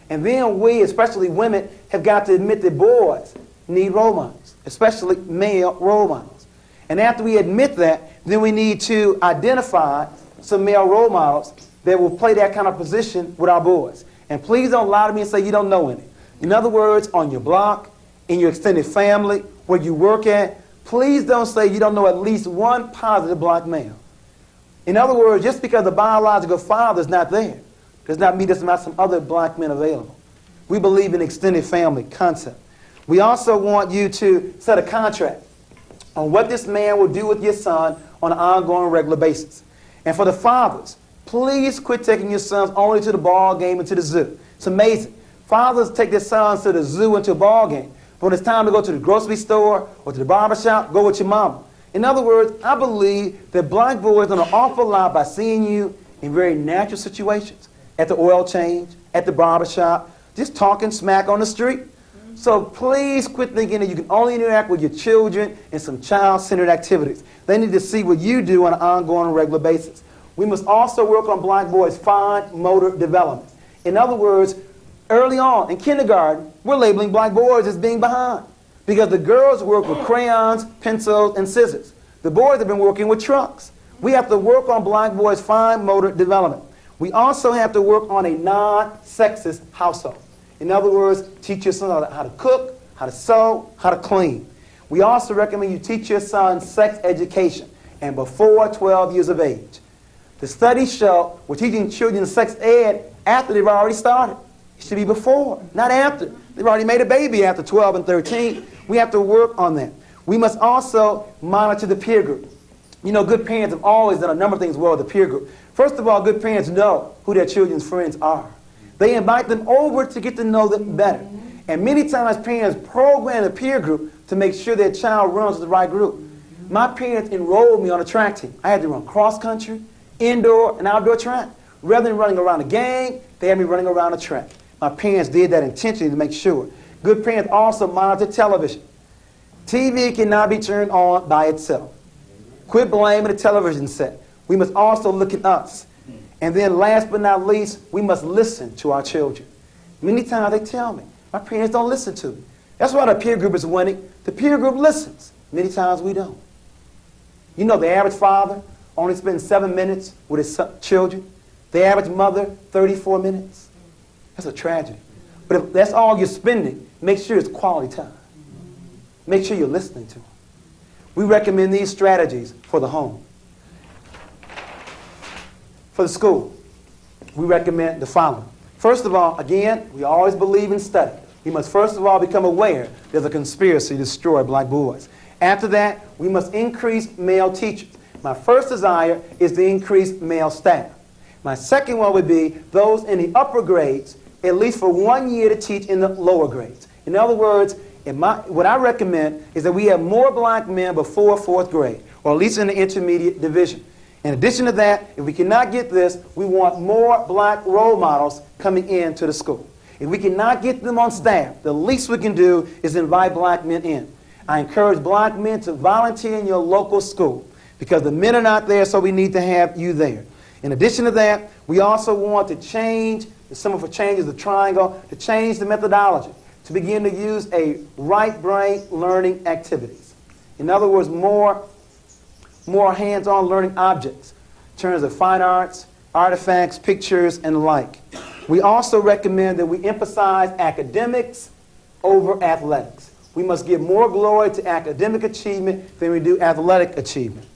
A: And then we, especially women, have got to admit that boys need role models, especially male role models. And after we admit that, then we need to identify some male role models that will play that kind of position with our boys. And please don't lie to me and say you don't know any. In other words, on your block, in your extended family, where you work at, please don't say you don't know at least one positive black male. In other words, just because the biological father is not there, does not mean there's not some other black men available. We believe in extended family concept. We also want you to set a contract on what this man will do with your son on an ongoing, regular basis. And for the fathers, Please quit taking your sons only to the ball game and to the zoo. It's amazing. Fathers take their sons to the zoo and to a ball game. But when it's time to go to the grocery store or to the barber shop, go with your mama. In other words, I believe that black boys learn an awful lot by seeing you in very natural situations. At the oil change, at the barber shop, just talking smack on the street. So please quit thinking that you can only interact with your children in some child-centered activities. They need to see what you do on an ongoing, regular basis. We must also work on black boys' fine motor development. In other words, early on in kindergarten, we're labeling black boys as being behind because the girls work with crayons, pencils, and scissors. The boys have been working with trucks. We have to work on black boys' fine motor development. We also have to work on a non-sexist household. In other words, teach your son how to cook, how to sew, how to clean. We also recommend you teach your son sex education and before 12 years of age. The studies show we're teaching children sex ed after they've already started. It should be before, not after. They've already made a baby after 12 and 13. We have to work on that. We must also monitor the peer group. You know, good parents have always done a number of things well with the peer group. First of all, good parents know who their children's friends are. They invite them over to get to know them better. And many times parents program the peer group to make sure their child runs with the right group. My parents enrolled me on a track team. I had to run cross country, indoor, and outdoor track. Rather than running around a gang, they had me running around a track. My parents did that intentionally to make sure. Good parents also monitor television. TV cannot be turned on by itself. Quit blaming the television set. We must also look at us. And then last but not least, we must listen to our children. Many times they tell me, my parents don't listen to me. That's why the peer group is winning. The peer group listens. Many times we don't. You know, the average father only spends 7 minutes with his children. The average mother, 34 minutes. That's a tragedy. But if that's all you're spending, make sure it's quality time. Make sure you're listening to them. We recommend these strategies for the home. For the school, we recommend the following. First of all, again, we always believe in study. We must first of all become aware there's a conspiracy to destroy black boys. After that, we must increase male teachers. My first desire is to increase male staff. My second one would be those in the upper grades, at least for 1 year to teach in the lower grades. In other words, what I recommend is that we have more black men before 4th grade, or at least in the intermediate division. In addition to that, if we cannot get this, we want more black role models coming into the school. If we cannot get them on staff, the least we can do is invite black men in. I encourage black men to volunteer in your local school because the men are not there, so we need to have you there. In addition to that, we also want to change, some of the changes, the triangle, to change the methodology, to begin to use a right brain learning activities. In other words, more hands-on learning objects in terms of fine arts, artifacts, pictures, and the like. We also recommend that we emphasize academics over athletics. We must give more glory to academic achievement than we do athletic achievement.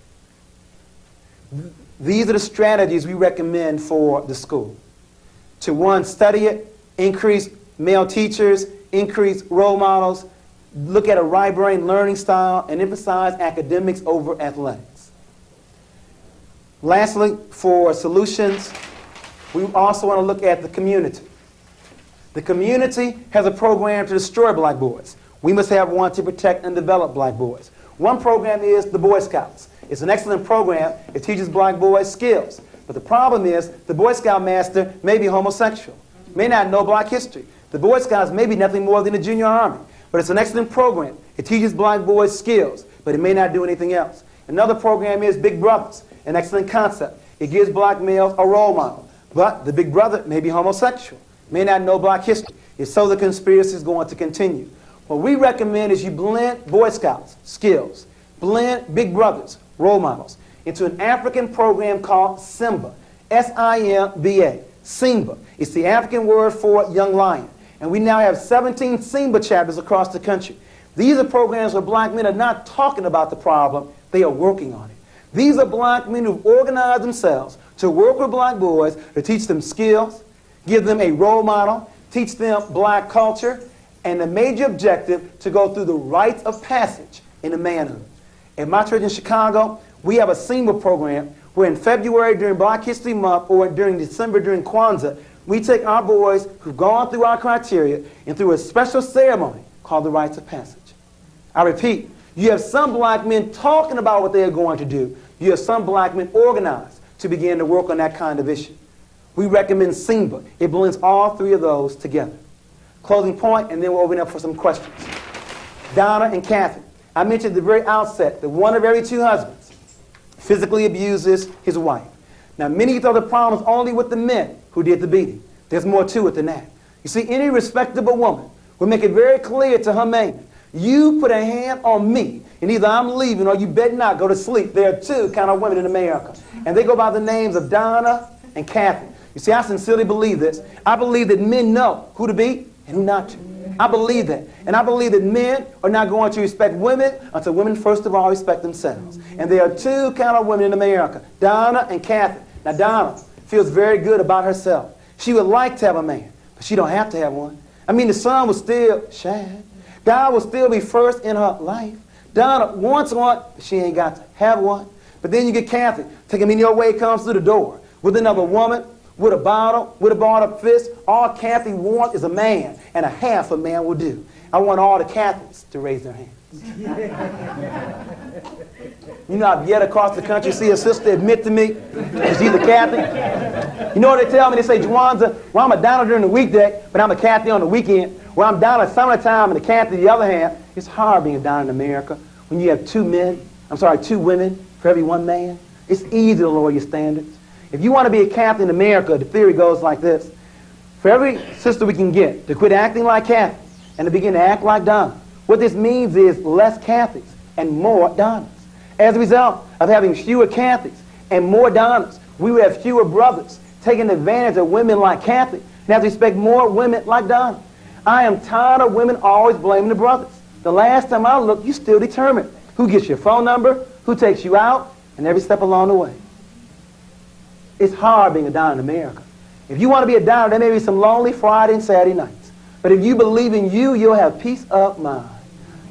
A: These are the strategies we recommend for the school. To one, study it, increase male teachers, increase role models, look at a right brain learning style, and emphasize academics over athletics. Lastly, for solutions, we also want to look at the community. The community has a program to destroy black boys. We must have one to protect and develop black boys. One program is the Boy Scouts. It's an excellent program. It teaches black boys skills. But the problem is the Boy Scout master may be homosexual, may not know black history. The Boy Scouts may be nothing more than a junior army. But it's an excellent program. It teaches black boys skills, but it may not do anything else. Another program is Big Brothers, an excellent concept. It gives black males a role model. But the big brother may be homosexual, may not know black history. If so, the conspiracy is going to continue. What we recommend is you blend Boy Scouts, skills, blend Big Brothers, role models, into an African program called SIMBA, S-I-M-B-A, SIMBA. It's the African word for young lion. And we now have 17 SIMBA chapters across the country. These are programs where black men are not talking about the problem, they are working on it. These are black men who've organized themselves to work with black boys to teach them skills, give them a role model, teach them black culture, and the major objective to go through the rites of passage into manhood. At my church in Chicago, we have a SIMBA program where in February during Black History Month or during December during Kwanzaa, we take our boys who've gone through our criteria and through a special ceremony called the rites of passage. I repeat, you have some black men talking about what they are going to do. You have some black men organized to begin to work on that kind of issue. We recommend SINGBA. It blends all three of those together. Closing point, and then we'll open up for some questions. Donna and Kathy. I mentioned at the very outset that one of every two husbands physically abuses his wife. Now, many thought the problem was only with the men who did the beating. There's more to it than that. You see, any respectable woman will make it very clear to her man, you put a hand on me, and either I'm leaving or you better not go to sleep. There are two kind of women in America, and they go by the names of Donna and Kathy. You see, I sincerely believe this. I believe that men know who to beat and who not to. I believe that. And I believe that men are not going to respect women until women, first of all, respect themselves. And there are two kind of women in America, Donna and Kathy. Now, Donna feels very good about herself. She would like to have a man, but she don't have to have one. I mean, the sun will still shine. God will still be first in her life. Donna wants one, but she ain't got to have one. But then you get Kathy, taking me your way, comes through the door with another woman, with a bottle, with a balled-up fist. All Kathy wants is a man, and a half a man will do. I want all the Catholics to raise their hands. You know, I've yet across the country see a sister admit to me that she's a Catholic. You know what they tell me? They say, Jawanza, well, I'm a Donna during the weekday, but I'm a Catholic on the weekend. Well, I'm Donna summertime and a Catholic the other hand. It's hard being a Donna in America when you have two women for every one man. It's easy to lower your standards. If you want to be a Catholic in America, the theory goes like this. For every sister we can get to quit acting like Catholics and to begin to act like Donna, what this means is less Catholics and more Donnas. As a result of having fewer Catholics and more Donnas, we will have fewer brothers taking advantage of women like Kathy and have to respect more women like Donna. I am tired of women always blaming the brothers. The last time I looked, you still determined who gets your phone number, who takes you out, and every step along the way. It's hard being a Donna in America. If you want to be a Donna, there may be some lonely Friday and Saturday nights. But if you believe in you, you'll have peace of mind.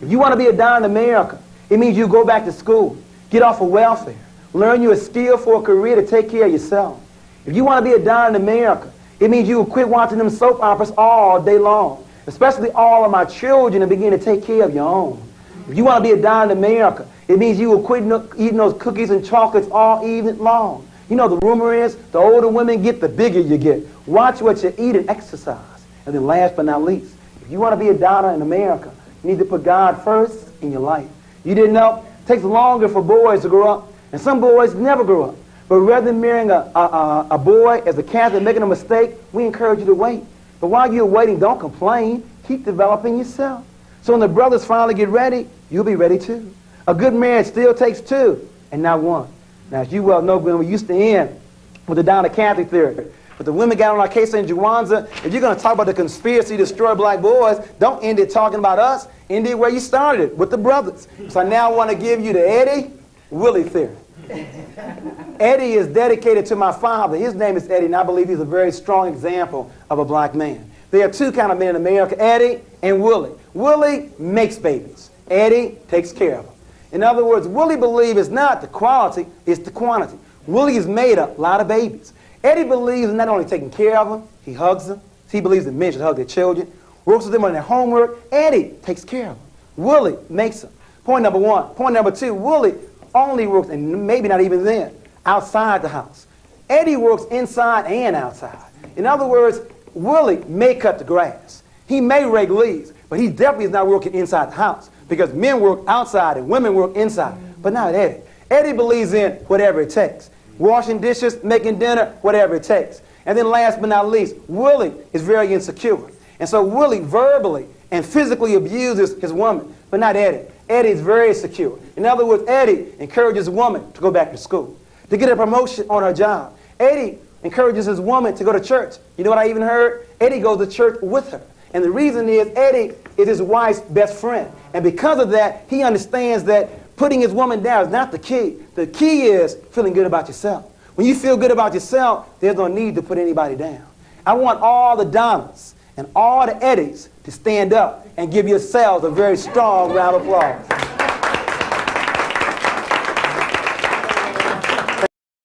A: If you want to be a Donna in America, it means you go back to school, get off of welfare, learn you a skill for a career to take care of yourself. If you want to be a Donna in America, it means you will quit watching them soap operas all day long, especially all of my children, and begin to take care of your own. If you want to be a Donna in America, it means you will quit eating those cookies and chocolates all evening long. You know, the rumor is the older women get, the bigger you get. Watch what you eat and exercise. And then last but not least, if you want to be a Donna in America, you need to put God first in your life. You didn't know? It takes longer for boys to grow up. And some boys never grow up. But rather than marrying a boy as a Catholic making a mistake, we encourage you to wait. But while you're waiting, don't complain. Keep developing yourself. So when the brothers finally get ready, you'll be ready too. A good marriage still takes two and not one. Now, as you well know, when we used to end with the Donna Catholic theory, but the women got on our case in Jawanza. If you're going to talk about the conspiracy to destroy black boys, don't end it talking about us. End it where you started, with the brothers. So I now want to give you the Eddie Willie theory. Eddie is dedicated to my father. His name is Eddie, and I believe he's a very strong example of a black man. There are two kind of men in America, Eddie and Willie. Willie makes babies. Eddie takes care of them. In other words, Willie believes it's not the quality, it's the quantity. Willie has made a lot of babies. Eddie believes in not only taking care of them, he hugs them. He believes that men should hug their children, works with them on their homework. Eddie takes care of them. Willie makes them. Point number one. Point number two, Willie only works, and maybe not even then, outside the house. Eddie works inside and outside. In other words, Willie may cut the grass. He may rake leaves, but he definitely is not working inside the house because men work outside and women work inside. But not Eddie. Eddie believes in whatever it takes. Washing dishes, making dinner, whatever it takes. And then last but not least, Willie is very insecure. And so Willie verbally and physically abuses his woman, but not Eddie. Eddie is very secure. In other words, Eddie encourages a woman to go back to school, to get a promotion on her job. Eddie encourages his woman to go to church. You know what I even heard? Eddie goes to church with her. And the reason is Eddie is his wife's best friend. And because of that, he understands that putting his woman down is not the key. The key is feeling good about yourself. When you feel good about yourself, there's no need to put anybody down. I want all the Donnas and all the Eddies to stand up and give yourselves a very strong round of applause.